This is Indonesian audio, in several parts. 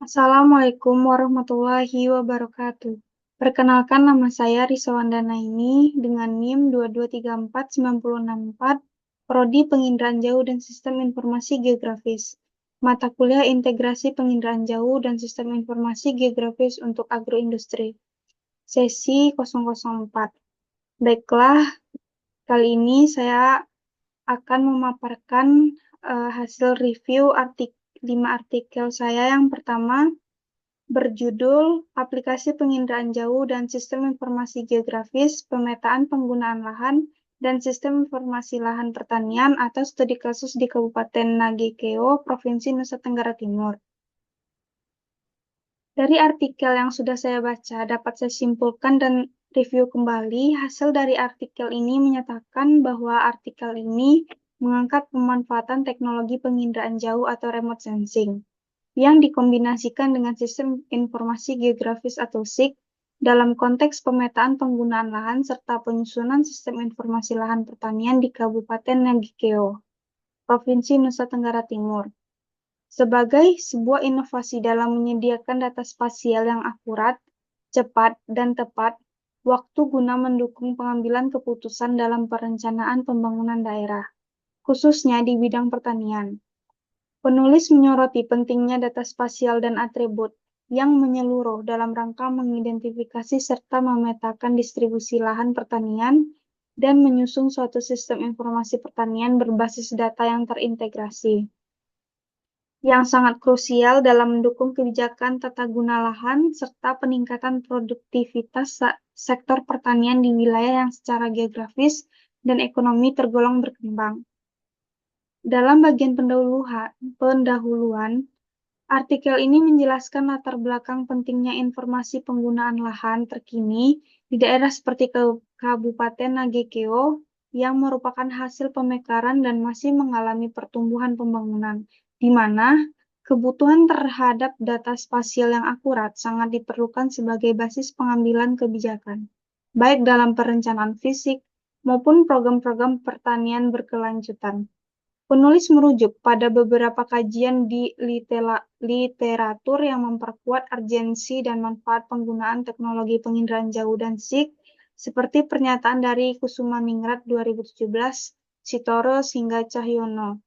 Assalamualaikum warahmatullahi wabarakatuh. Perkenalkan nama saya Risa Wandana ini dengan NIM 2234964, Prodi Penginderaan Jauh dan Sistem Informasi Geografis. Mata kuliah Integrasi Penginderaan Jauh dan Sistem Informasi Geografis untuk Agroindustri. Sesi 004. Baiklah, kali ini saya akan memaparkan hasil review 5 artikel saya. Yang pertama, berjudul Aplikasi Penginderaan Jauh dan Sistem Informasi Geografis, Pemetaan Penggunaan Lahan, dan Sistem Informasi Lahan Pertanian atau Studi Kasus di Kabupaten Nagekeo, Provinsi Nusa Tenggara Timur. Dari artikel yang sudah saya baca, dapat saya simpulkan dan review kembali. Hasil dari artikel ini menyatakan bahwa artikel ini mengangkat pemanfaatan teknologi penginderaan jauh atau remote sensing yang dikombinasikan dengan sistem informasi geografis atau SIG dalam konteks pemetaan penggunaan lahan serta penyusunan sistem informasi lahan pertanian di Kabupaten Nagekeo, Provinsi Nusa Tenggara Timur. Sebagai sebuah inovasi dalam menyediakan data spasial yang akurat, cepat, dan tepat, waktu guna mendukung pengambilan keputusan dalam perencanaan pembangunan daerah, khususnya di bidang pertanian. Penulis menyoroti pentingnya data spasial dan atribut yang menyeluruh dalam rangka mengidentifikasi serta memetakan distribusi lahan pertanian dan menyusun suatu sistem informasi pertanian berbasis data yang terintegrasi, yang sangat krusial dalam mendukung kebijakan tata guna lahan serta peningkatan produktivitas sektor pertanian di wilayah yang secara geografis dan ekonomi tergolong berkembang. Dalam bagian pendahuluan, artikel ini menjelaskan latar belakang pentingnya informasi penggunaan lahan terkini di daerah seperti Kabupaten Nagekeo yang merupakan hasil pemekaran dan masih mengalami pertumbuhan pembangunan, di mana kebutuhan terhadap data spasial yang akurat sangat diperlukan sebagai basis pengambilan kebijakan, baik dalam perencanaan fisik maupun program-program pertanian berkelanjutan. Penulis merujuk pada beberapa kajian di literatur yang memperkuat urgensi dan manfaat penggunaan teknologi penginderaan jauh dan SIG, seperti pernyataan dari Kusumaningrat 2017, Sitorus hingga Cahyono,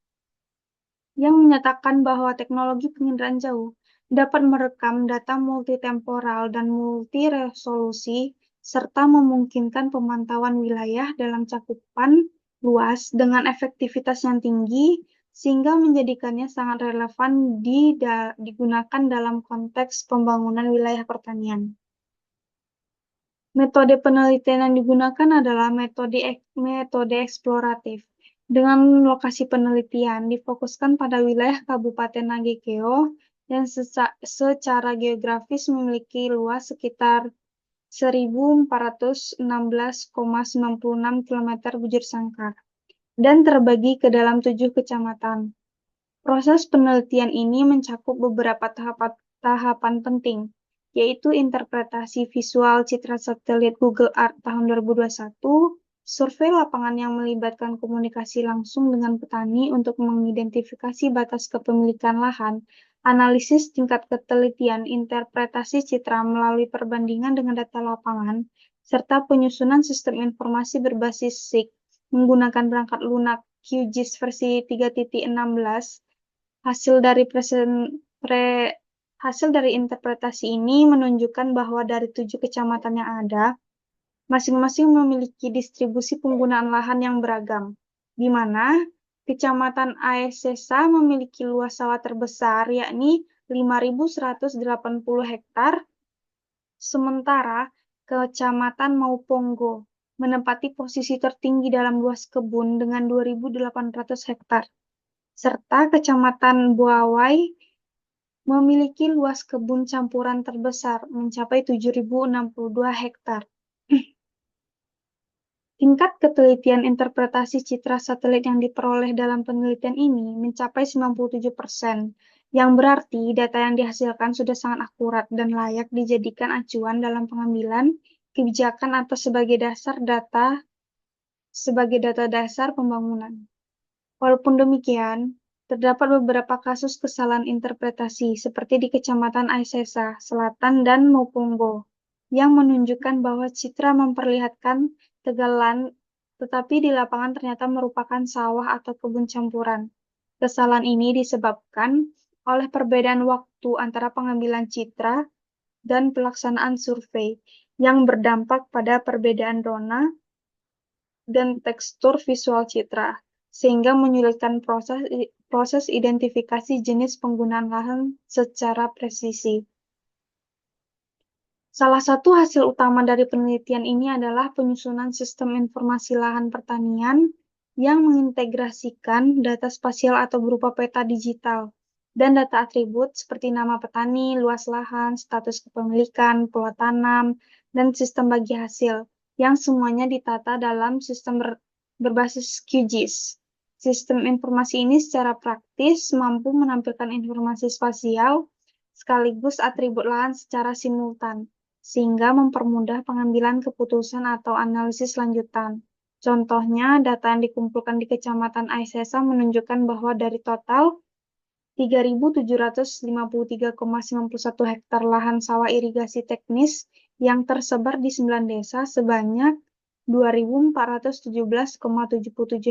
yang menyatakan bahwa teknologi penginderaan jauh dapat merekam data multitemporal dan multiresolusi serta memungkinkan pemantauan wilayah dalam cakupan luas dengan efektivitas yang tinggi sehingga menjadikannya sangat relevan digunakan dalam konteks pembangunan wilayah pertanian. Metode penelitian yang digunakan adalah metode eksploratif. Dengan lokasi penelitian difokuskan pada wilayah Kabupaten Nagekeo yang secara geografis memiliki luas sekitar 1.416,96 km bujur sangkar dan terbagi ke dalam 7 kecamatan. Proses penelitian ini mencakup beberapa tahapan penting, yaitu interpretasi visual citra satelit Google Earth tahun 2021, survei lapangan yang melibatkan komunikasi langsung dengan petani untuk mengidentifikasi batas kepemilikan lahan, analisis tingkat ketelitian, interpretasi citra melalui perbandingan dengan data lapangan, serta penyusunan sistem informasi berbasis SIG menggunakan perangkat lunak QGIS versi 3.16. Hasil dari interpretasi ini menunjukkan bahwa dari 7 kecamatan yang ada, masing-masing memiliki distribusi penggunaan lahan yang beragam, di mana Kecamatan Aesesa memiliki luas sawah terbesar, yakni 5.180 hektar, sementara Kecamatan Maupongo menempati posisi tertinggi dalam luas kebun dengan 2.800 hektar, serta Kecamatan Buawai memiliki luas kebun campuran terbesar mencapai 7.062 hektar. Tingkat ketelitian interpretasi citra satelit yang diperoleh dalam penelitian ini mencapai 97%, yang berarti data yang dihasilkan sudah sangat akurat dan layak dijadikan acuan dalam pengambilan kebijakan atau sebagai data dasar pembangunan. Walaupun demikian, Terdapat beberapa kasus kesalahan interpretasi, seperti di Kecamatan Aisesa Selatan dan Mopongo, yang menunjukkan bahwa citra memperlihatkan Tegalan, tetapi di lapangan ternyata merupakan sawah atau kebun campuran. Kesalahan ini disebabkan oleh perbedaan waktu antara pengambilan citra dan pelaksanaan survei, yang berdampak pada perbedaan rona dan tekstur visual citra, sehingga menyulitkan proses identifikasi jenis penggunaan lahan secara presisi. Salah satu hasil utama dari penelitian ini adalah penyusunan sistem informasi lahan pertanian yang mengintegrasikan data spasial atau berupa peta digital dan data atribut seperti nama petani, luas lahan, status kepemilikan, pola tanam, dan sistem bagi hasil, yang semuanya ditata dalam sistem berbasis QGIS. Sistem informasi ini secara praktis mampu menampilkan informasi spasial sekaligus atribut lahan secara simultan, sehingga mempermudah pengambilan keputusan atau analisis lanjutan. Contohnya, data yang dikumpulkan di Kecamatan Aisesa menunjukkan bahwa dari total 3.753,91 hektar lahan sawah irigasi teknis yang tersebar di 9 desa, sebanyak 2.417,77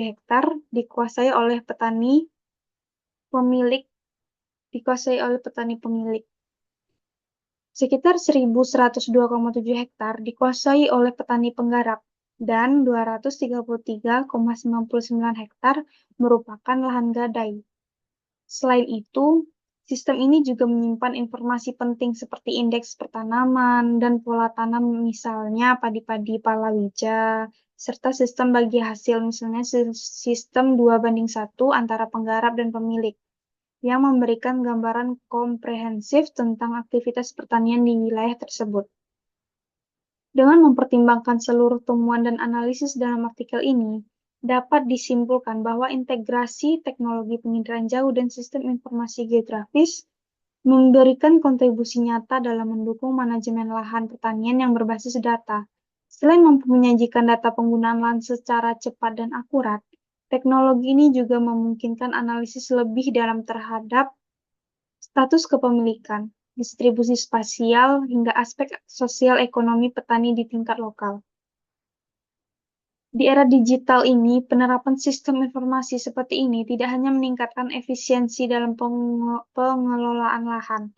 hektar dikuasai oleh petani pemilik. Sekitar 1.102,7 hektar dikuasai oleh petani penggarap, dan 233,99 hektar merupakan lahan gadai. Selain itu, sistem ini juga menyimpan informasi penting seperti indeks pertanaman dan pola tanam, misalnya padi-padi palawija, serta sistem bagi hasil, misalnya sistem 2:1 antara penggarap dan pemilik, yang memberikan gambaran komprehensif tentang aktivitas pertanian di wilayah tersebut. Dengan mempertimbangkan seluruh temuan dan analisis dalam artikel ini, dapat disimpulkan bahwa integrasi teknologi penginderaan jauh dan sistem informasi geografis memberikan kontribusi nyata dalam mendukung manajemen lahan pertanian yang berbasis data. Selain mampu menyajikan data penggunaan lahan secara cepat dan akurat, teknologi ini juga memungkinkan analisis lebih dalam terhadap status kepemilikan, distribusi spasial, hingga aspek sosial ekonomi petani di tingkat lokal. Di era digital ini, penerapan sistem informasi seperti ini tidak hanya meningkatkan efisiensi dalam pengelolaan lahan,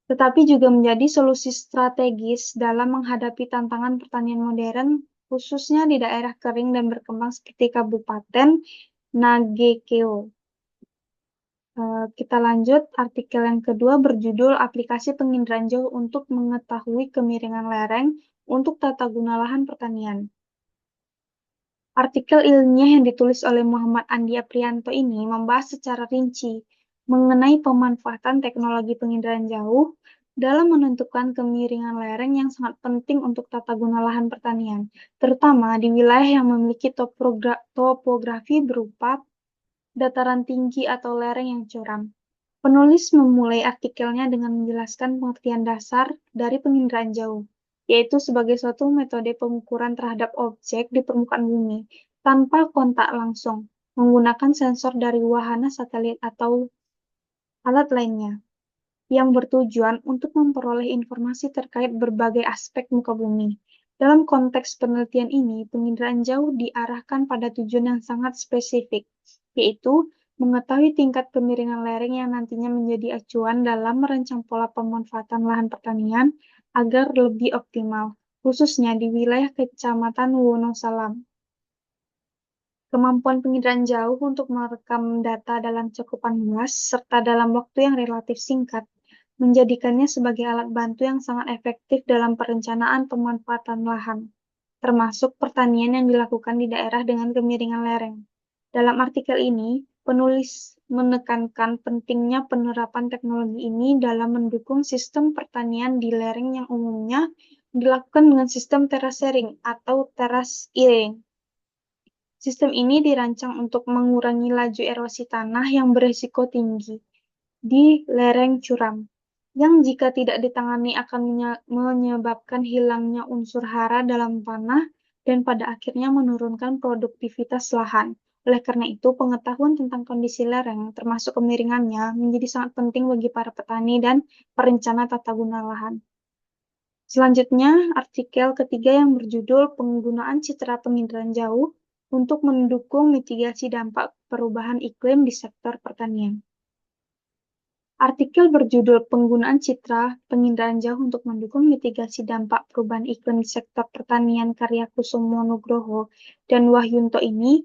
tetapi juga menjadi solusi strategis dalam menghadapi tantangan pertanian modern, khususnya di daerah kering dan berkembang seperti Kabupaten Nagekeo. Kita lanjut, artikel yang kedua berjudul Aplikasi Penginderaan Jauh untuk Mengetahui Kemiringan Lereng untuk Tata Guna Lahan Pertanian. Artikel ilmiah yang ditulis oleh Muhammad Andi Aprianto ini membahas secara rinci mengenai pemanfaatan teknologi penginderaan jauh dalam menentukan kemiringan lereng yang sangat penting untuk tata guna lahan pertanian, terutama di wilayah yang memiliki topografi berupa dataran tinggi atau lereng yang curam. Penulis memulai artikelnya dengan menjelaskan pengertian dasar dari penginderaan jauh, yaitu sebagai suatu metode pengukuran terhadap objek di permukaan bumi tanpa kontak langsung, menggunakan sensor dari wahana satelit atau alat lainnya, yang bertujuan untuk memperoleh informasi terkait berbagai aspek muka bumi. Dalam konteks penelitian ini, penginderaan jauh diarahkan pada tujuan yang sangat spesifik, yaitu mengetahui tingkat kemiringan lereng yang nantinya menjadi acuan dalam merancang pola pemanfaatan lahan pertanian agar lebih optimal, khususnya di wilayah Kecamatan Wonosalam. Kemampuan penginderaan jauh untuk merekam data dalam cakupan luas serta dalam waktu yang relatif singkat menjadikannya sebagai alat bantu yang sangat efektif dalam perencanaan pemanfaatan lahan, termasuk pertanian yang dilakukan di daerah dengan kemiringan lereng. Dalam artikel ini, penulis menekankan pentingnya penerapan teknologi ini dalam mendukung sistem pertanian di lereng yang umumnya dilakukan dengan sistem terasering atau terasering. Sistem ini dirancang untuk mengurangi laju erosi tanah yang beresiko tinggi di lereng curam, yang jika tidak ditangani akan menyebabkan hilangnya unsur hara dalam tanah dan pada akhirnya menurunkan produktivitas lahan. Oleh karena itu, pengetahuan tentang kondisi lereng, termasuk kemiringannya, menjadi sangat penting bagi para petani dan perencana tata guna lahan. Selanjutnya, artikel ketiga yang berjudul Penggunaan Citra Penginderaan Jauh untuk mendukung mitigasi dampak perubahan iklim di sektor pertanian. Artikel berjudul Penggunaan Citra Penginderaan Jauh untuk mendukung mitigasi dampak perubahan iklim di sektor pertanian karya Kusumo Nugroho dan Wahyunto ini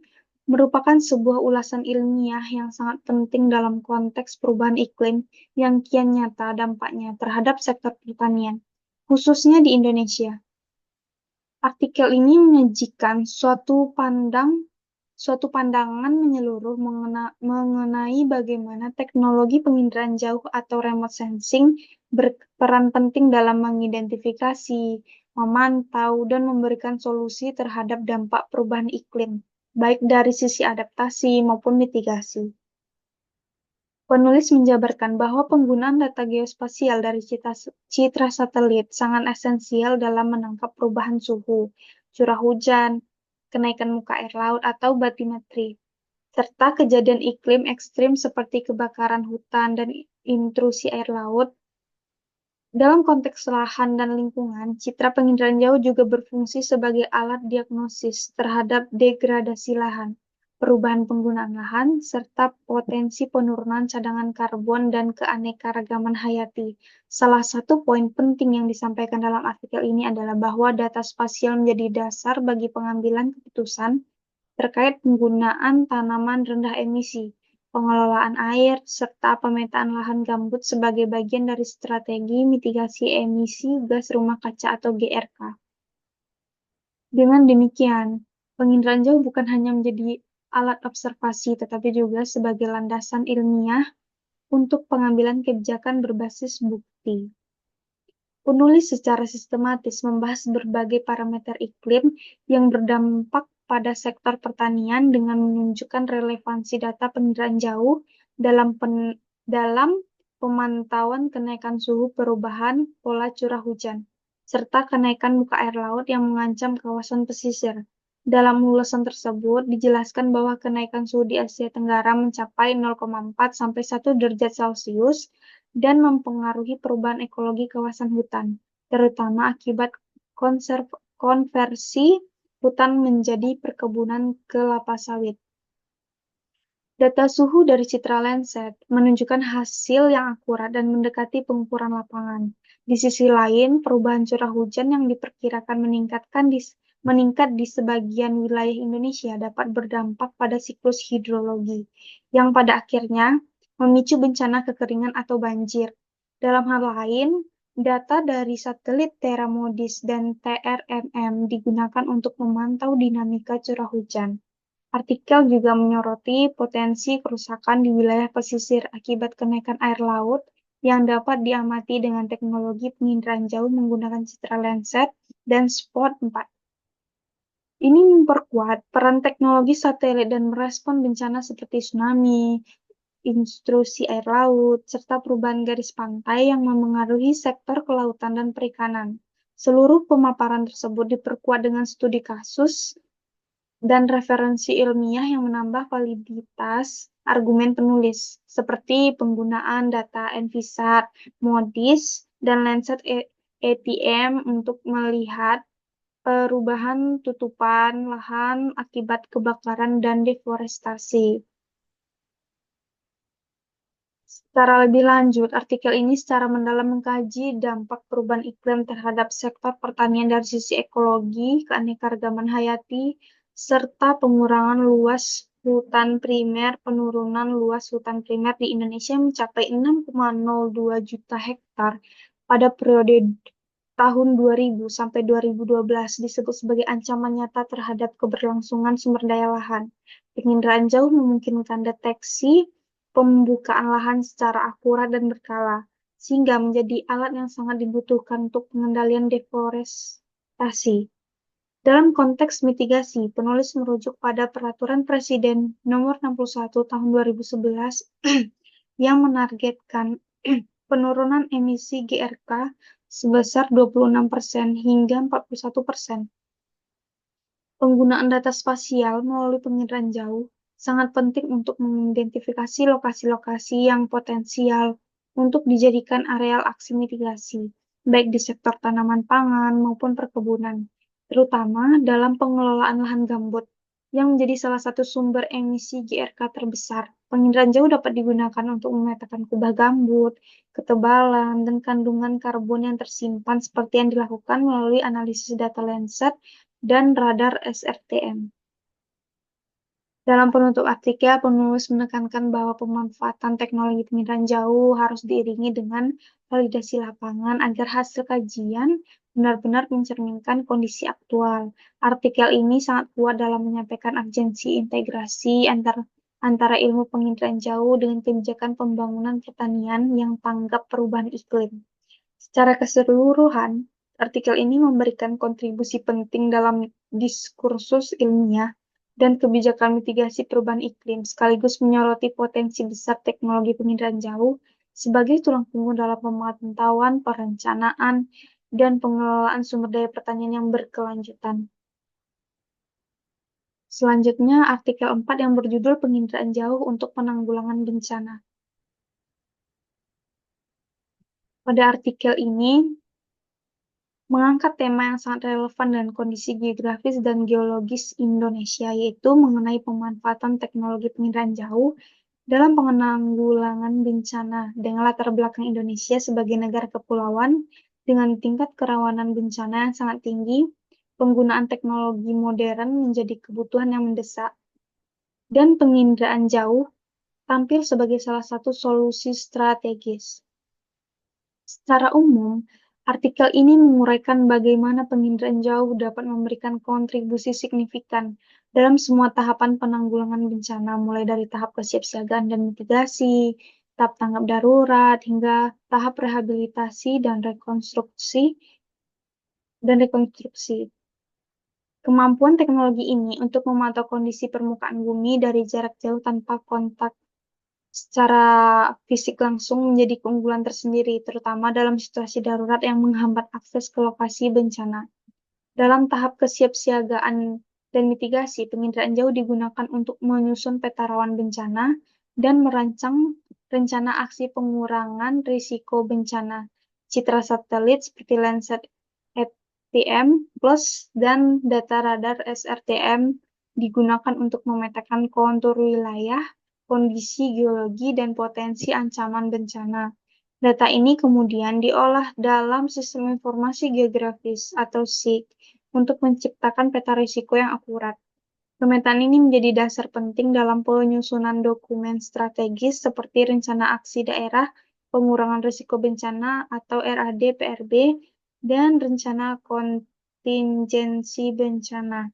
merupakan sebuah ulasan ilmiah yang sangat penting dalam konteks perubahan iklim yang kian nyata dampaknya terhadap sektor pertanian, khususnya di Indonesia. Artikel ini menyajikan suatu pandangan menyeluruh mengenai bagaimana teknologi penginderaan jauh atau remote sensing berperan penting dalam mengidentifikasi, memantau, dan memberikan solusi terhadap dampak perubahan iklim, baik dari sisi adaptasi maupun mitigasi. Penulis menjabarkan bahwa penggunaan data geospasial dari citra satelit sangat esensial dalam menangkap perubahan suhu, curah hujan, kenaikan muka air laut, atau batimetri, serta kejadian iklim ekstrim seperti kebakaran hutan dan intrusi air laut. Dalam konteks lahan dan lingkungan, citra penginderaan jauh juga berfungsi sebagai alat diagnosis terhadap degradasi lahan, perubahan penggunaan lahan, serta potensi penurunan cadangan karbon dan keanekaragaman hayati. Salah satu poin penting yang disampaikan dalam artikel ini adalah bahwa data spasial menjadi dasar bagi pengambilan keputusan terkait penggunaan tanaman rendah emisi, pengelolaan air, serta pemetaan lahan gambut sebagai bagian dari strategi mitigasi emisi gas rumah kaca atau GRK. Dengan demikian, penginderaan jauh bukan hanya menjadi alat observasi, tetapi juga sebagai landasan ilmiah untuk pengambilan kebijakan berbasis bukti. Penulis secara sistematis membahas berbagai parameter iklim yang berdampak pada sektor pertanian dengan menunjukkan relevansi data penginderaan jauh dalam pemantauan kenaikan suhu perubahan pola curah hujan, serta kenaikan muka air laut yang mengancam kawasan pesisir. Dalam ulasan tersebut, dijelaskan bahwa kenaikan suhu di Asia Tenggara mencapai 0,4 sampai 1 derajat Celcius dan mempengaruhi perubahan ekologi kawasan hutan, terutama akibat konversi hutan menjadi perkebunan kelapa sawit. Data suhu dari citra Landsat menunjukkan hasil yang akurat dan mendekati pengukuran lapangan. Di sisi lain, perubahan curah hujan yang diperkirakan meningkat di sebagian wilayah Indonesia dapat berdampak pada siklus hidrologi, yang pada akhirnya memicu bencana kekeringan atau banjir. Dalam hal lain, data dari satelit Terra Modis dan TRMM digunakan untuk memantau dinamika curah hujan. Artikel juga menyoroti potensi kerusakan di wilayah pesisir akibat kenaikan air laut yang dapat diamati dengan teknologi penginderaan jauh menggunakan citra Landsat dan Spot 4. Ini memperkuat peran teknologi satelit dan merespon bencana seperti tsunami, intrusi air laut, serta perubahan garis pantai yang memengaruhi sektor kelautan dan perikanan. Seluruh pemaparan tersebut diperkuat dengan studi kasus dan referensi ilmiah yang menambah validitas argumen penulis, seperti penggunaan data Envisat, MODIS, dan Landsat ATM untuk melihat perubahan tutupan lahan akibat kebakaran dan deforestasi. Secara lebih lanjut, artikel ini secara mendalam mengkaji dampak perubahan iklim terhadap sektor pertanian dari sisi ekologi, keanekaragaman hayati, serta pengurangan luas hutan primer. Penurunan luas hutan primer di Indonesia mencapai 6,02 juta hektar pada periode tahun 2000 sampai 2012 disebut sebagai ancaman nyata terhadap keberlangsungan sumber daya lahan. Penginderaan jauh memungkinkan deteksi pembukaan lahan secara akurat dan berkala, sehingga menjadi alat yang sangat dibutuhkan untuk pengendalian deforestasi. Dalam konteks mitigasi, penulis merujuk pada Peraturan Presiden Nomor 61 Tahun 2011 yang menargetkan penurunan emisi GRK sebesar 26% hingga 41%. Penggunaan data spasial melalui penginderaan jauh sangat penting untuk mengidentifikasi lokasi-lokasi yang potensial untuk dijadikan areal aksi mitigasi, baik di sektor tanaman pangan maupun perkebunan, terutama dalam pengelolaan lahan gambut, yang menjadi salah satu sumber emisi GRK terbesar. Penginderaan jauh dapat digunakan untuk memetakan kubah gambut, ketebalan, dan kandungan karbon yang tersimpan seperti yang dilakukan melalui analisis data Landsat dan radar SRTM. Dalam penutup artikel, penulis menekankan bahwa pemanfaatan teknologi penginderaan jauh harus diiringi dengan validasi lapangan agar hasil kajian benar-benar mencerminkan kondisi aktual. Artikel ini sangat kuat dalam menyampaikan urgensi integrasi antara ilmu penginderaan jauh dengan kebijakan pembangunan pertanian yang tanggap perubahan iklim. Secara keseluruhan, artikel ini memberikan kontribusi penting dalam diskursus ilmiah dan kebijakan mitigasi perubahan iklim, sekaligus menyoroti potensi besar teknologi penginderaan jauh sebagai tulang punggung dalam pemantauan, perencanaan, dan pengelolaan sumber daya pertanian yang berkelanjutan. Selanjutnya, artikel 4 yang berjudul Penginderaan Jauh untuk Penanggulangan Bencana. Pada artikel ini, mengangkat tema yang sangat relevan dengan kondisi geografis dan geologis Indonesia, yaitu mengenai pemanfaatan teknologi penginderaan jauh dalam penanggulangan bencana dengan latar belakang Indonesia sebagai negara kepulauan dengan tingkat kerawanan bencana yang sangat tinggi. Penggunaan teknologi modern menjadi kebutuhan yang mendesak, dan penginderaan jauh tampil sebagai salah satu solusi strategis. Secara umum, artikel ini menguraikan bagaimana penginderaan jauh dapat memberikan kontribusi signifikan dalam semua tahapan penanggulangan bencana, mulai dari tahap kesiapsiagaan dan mitigasi, tahap tanggap darurat, hingga tahap rehabilitasi dan rekonstruksi. Kemampuan teknologi ini untuk memantau kondisi permukaan bumi dari jarak jauh tanpa kontak secara fisik langsung menjadi keunggulan tersendiri, terutama dalam situasi darurat yang menghambat akses ke lokasi bencana. Dalam tahap kesiapsiagaan dan mitigasi, penginderaan jauh digunakan untuk menyusun peta rawan bencana dan merancang rencana aksi pengurangan risiko bencana. Citra satelit seperti Landsat ETM Plus dan data radar SRTM digunakan untuk memetakan kontur wilayah, kondisi geologi, dan potensi ancaman bencana. Data ini kemudian diolah dalam sistem informasi geografis atau SIG untuk menciptakan peta risiko yang akurat. Pemetaan ini menjadi dasar penting dalam penyusunan dokumen strategis seperti Rencana Aksi Daerah Pengurangan Risiko Bencana atau RAD-PRB dan Rencana Kontingensi Bencana.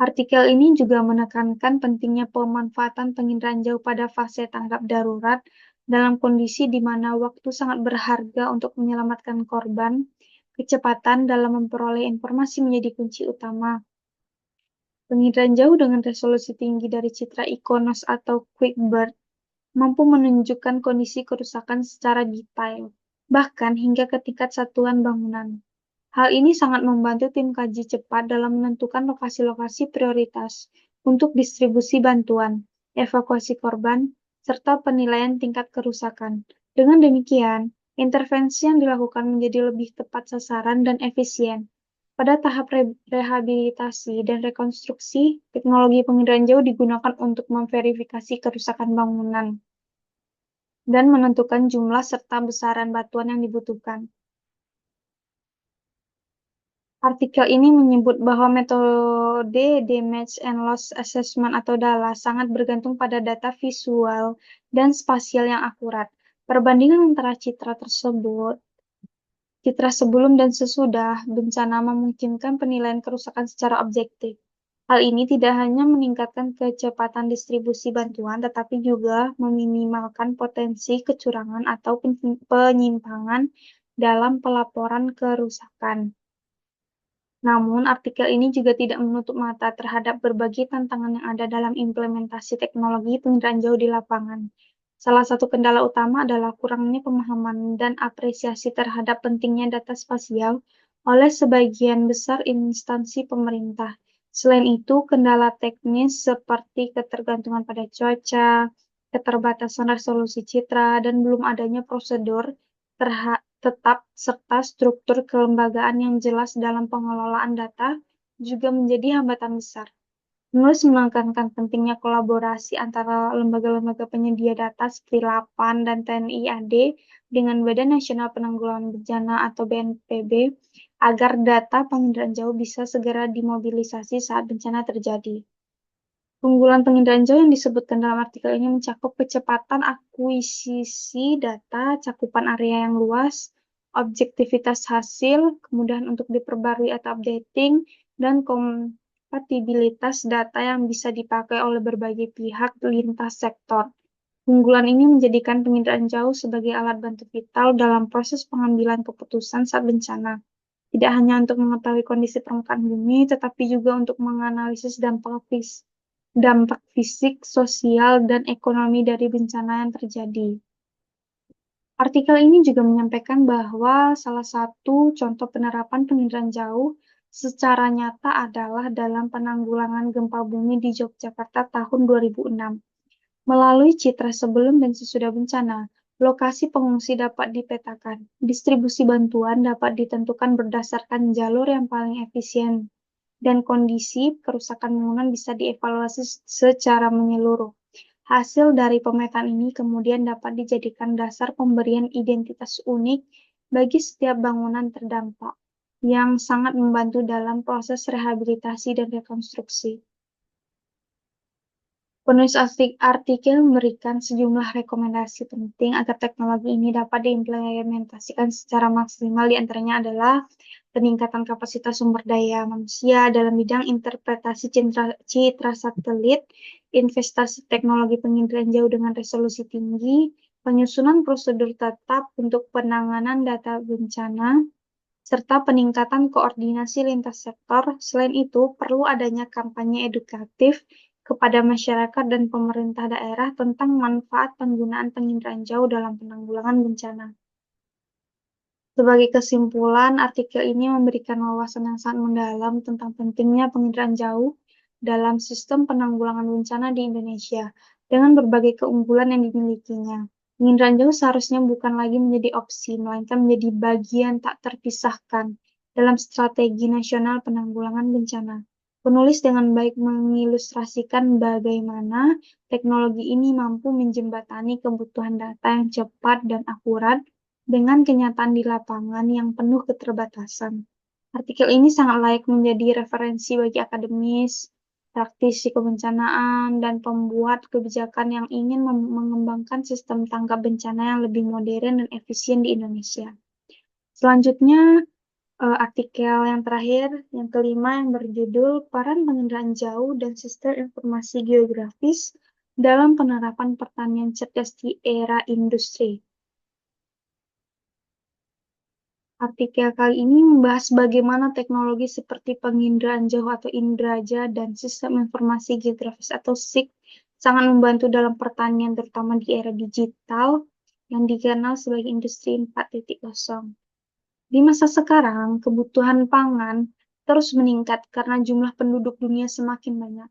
Artikel ini juga menekankan pentingnya pemanfaatan penginderaan jauh pada fase tanggap darurat dalam kondisi di mana waktu sangat berharga untuk menyelamatkan korban. Kecepatan dalam memperoleh informasi menjadi kunci utama. Penginderaan jauh dengan resolusi tinggi dari citra IKONOS atau QuickBird mampu menunjukkan kondisi kerusakan secara detail, bahkan hingga ke tingkat satuan bangunan. Hal ini sangat membantu tim kaji cepat dalam menentukan lokasi-lokasi prioritas untuk distribusi bantuan, evakuasi korban, serta penilaian tingkat kerusakan. Dengan demikian, intervensi yang dilakukan menjadi lebih tepat sasaran dan efisien. Pada tahap rehabilitasi dan rekonstruksi, teknologi penginderaan jauh digunakan untuk memverifikasi kerusakan bangunan dan menentukan jumlah serta besaran bantuan yang dibutuhkan. Artikel ini menyebut bahwa metode Damage and Loss Assessment atau DALA sangat bergantung pada data visual dan spasial yang akurat. Perbandingan antara citra sebelum dan sesudah bencana memungkinkan penilaian kerusakan secara objektif. Hal ini tidak hanya meningkatkan kecepatan distribusi bantuan, tetapi juga meminimalkan potensi kecurangan atau penyimpangan dalam pelaporan kerusakan. Namun, artikel ini juga tidak menutup mata terhadap berbagai tantangan yang ada dalam implementasi teknologi penginderaan jauh di lapangan. Salah satu kendala utama adalah kurangnya pemahaman dan apresiasi terhadap pentingnya data spasial oleh sebagian besar instansi pemerintah. Selain itu, kendala teknis seperti ketergantungan pada cuaca, keterbatasan resolusi citra, dan belum adanya prosedur tetap serta struktur kelembagaan yang jelas dalam pengelolaan data juga menjadi hambatan besar. Menulis menekankan pentingnya kolaborasi antara lembaga-lembaga penyedia data seperti LAPAN dan TNI AD dengan Badan Nasional Penanggulangan Bencana atau BNPB agar data penginderaan jauh bisa segera dimobilisasi saat bencana terjadi. Keunggulan penginderaan jauh yang disebutkan dalam artikel ini mencakup kecepatan akuisisi data, cakupan area yang luas, objektivitas hasil, kemudahan untuk diperbarui atau updating, dan kompatibilitas data yang bisa dipakai oleh berbagai pihak lintas sektor. Keunggulan ini menjadikan penginderaan jauh sebagai alat bantu vital dalam proses pengambilan keputusan saat bencana. Tidak hanya untuk mengetahui kondisi permukaan bumi, tetapi juga untuk menganalisis dampak fisik, sosial, dan ekonomi dari bencana yang terjadi. Artikel ini juga menyampaikan bahwa salah satu contoh penerapan penginderaan jauh secara nyata adalah dalam penanggulangan gempa bumi di Yogyakarta tahun 2006. Melalui citra sebelum dan sesudah bencana, lokasi pengungsi dapat dipetakan. Distribusi bantuan dapat ditentukan berdasarkan jalur yang paling efisien, dan kondisi kerusakan bangunan bisa dievaluasi secara menyeluruh. Hasil dari pemetaan ini kemudian dapat dijadikan dasar pemberian identitas unik bagi setiap bangunan terdampak, yang sangat membantu dalam proses rehabilitasi dan rekonstruksi. Penulis artikel memberikan sejumlah rekomendasi penting agar teknologi ini dapat diimplementasikan secara maksimal. Di antaranya adalah peningkatan kapasitas sumber daya manusia dalam bidang interpretasi citra satelit, investasi teknologi penginderaan jauh dengan resolusi tinggi, penyusunan prosedur tetap untuk penanganan data bencana, serta peningkatan koordinasi lintas sektor. Selain itu, perlu adanya kampanye edukatif kepada masyarakat dan pemerintah daerah tentang manfaat penggunaan penginderaan jauh dalam penanggulangan bencana. Sebagai kesimpulan, artikel ini memberikan wawasan yang sangat mendalam tentang pentingnya penginderaan jauh dalam sistem penanggulangan bencana di Indonesia, dengan berbagai keunggulan yang dimilikinya. Penginderaan jauh seharusnya bukan lagi menjadi opsi, melainkan menjadi bagian tak terpisahkan dalam strategi nasional penanggulangan bencana. Penulis dengan baik mengilustrasikan bagaimana teknologi ini mampu menjembatani kebutuhan data yang cepat dan akurat dengan kenyataan di lapangan yang penuh keterbatasan. Artikel ini sangat layak menjadi referensi bagi akademis, praktisi kebencanaan, dan pembuat kebijakan yang ingin mengembangkan sistem tanggap bencana yang lebih modern dan efisien di Indonesia. Selanjutnya, artikel yang terakhir, yang kelima, yang berjudul Peran Penginderaan Jauh dan Sistem Informasi Geografis dalam Penerapan Pertanian Cerdas di Era Industri. Artikel kali ini membahas bagaimana teknologi seperti penginderaan jauh atau Indraja dan sistem informasi geografis atau SIG sangat membantu dalam pertanian terutama di era digital yang dikenal sebagai industri 4.0. Di masa sekarang, kebutuhan pangan terus meningkat karena jumlah penduduk dunia semakin banyak.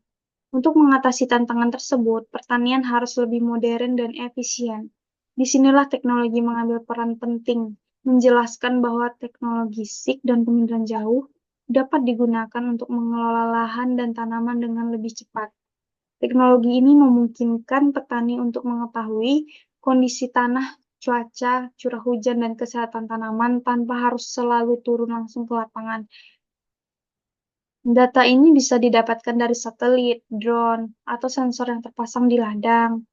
Untuk mengatasi tantangan tersebut, pertanian harus lebih modern dan efisien. Disinilah teknologi mengambil peran penting, menjelaskan bahwa teknologi SIG dan penginderaan jauh dapat digunakan untuk mengelola lahan dan tanaman dengan lebih cepat. Teknologi ini memungkinkan petani untuk mengetahui kondisi tanah, cuaca, curah hujan, dan kesehatan tanaman tanpa harus selalu turun langsung ke lapangan. Data ini bisa didapatkan dari satelit, drone, atau sensor yang terpasang di ladang.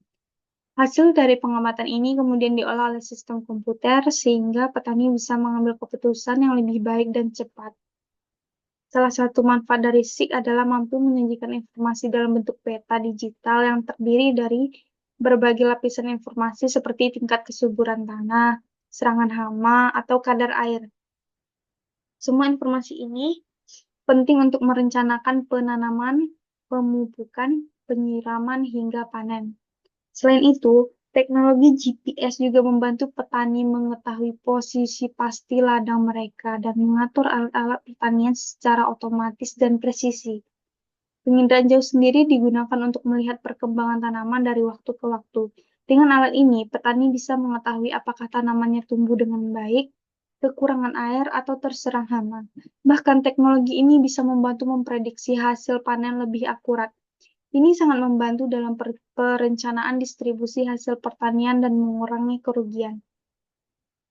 Hasil dari pengamatan ini kemudian diolah oleh sistem komputer sehingga petani bisa mengambil keputusan yang lebih baik dan cepat. Salah satu manfaat dari SIG adalah mampu menyajikan informasi dalam bentuk peta digital yang terdiri dari berbagai lapisan informasi seperti tingkat kesuburan tanah, serangan hama, atau kadar air. Semua informasi ini penting untuk merencanakan penanaman, pemupukan, penyiraman, hingga panen. Selain itu, teknologi GPS juga membantu petani mengetahui posisi pasti ladang mereka dan mengatur alat-alat pertanian secara otomatis dan presisi. Penginderaan jauh sendiri digunakan untuk melihat perkembangan tanaman dari waktu ke waktu. Dengan alat ini, petani bisa mengetahui apakah tanamannya tumbuh dengan baik, kekurangan air, atau terserang hama. Bahkan teknologi ini bisa membantu memprediksi hasil panen lebih akurat. Ini sangat membantu dalam perencanaan distribusi hasil pertanian dan mengurangi kerugian.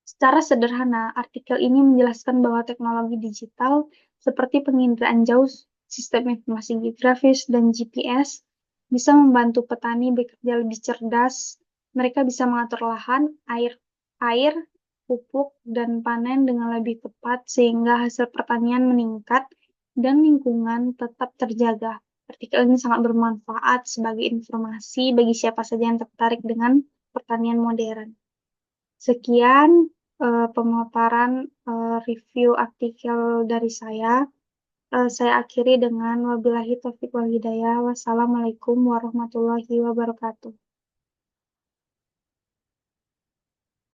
Secara sederhana, artikel ini menjelaskan bahwa teknologi digital seperti penginderaan jauh, sistem informasi geografis, dan GPS bisa membantu petani bekerja lebih cerdas. Mereka bisa mengatur lahan, air, pupuk, dan panen dengan lebih tepat sehingga hasil pertanian meningkat dan lingkungan tetap terjaga. Artikel ini sangat bermanfaat sebagai informasi bagi siapa saja yang tertarik dengan pertanian modern. Sekian pemaparan review artikel dari saya. Saya akhiri dengan wabillahi taufiq wal hidayah. Wassalamualaikum warahmatullahi wabarakatuh.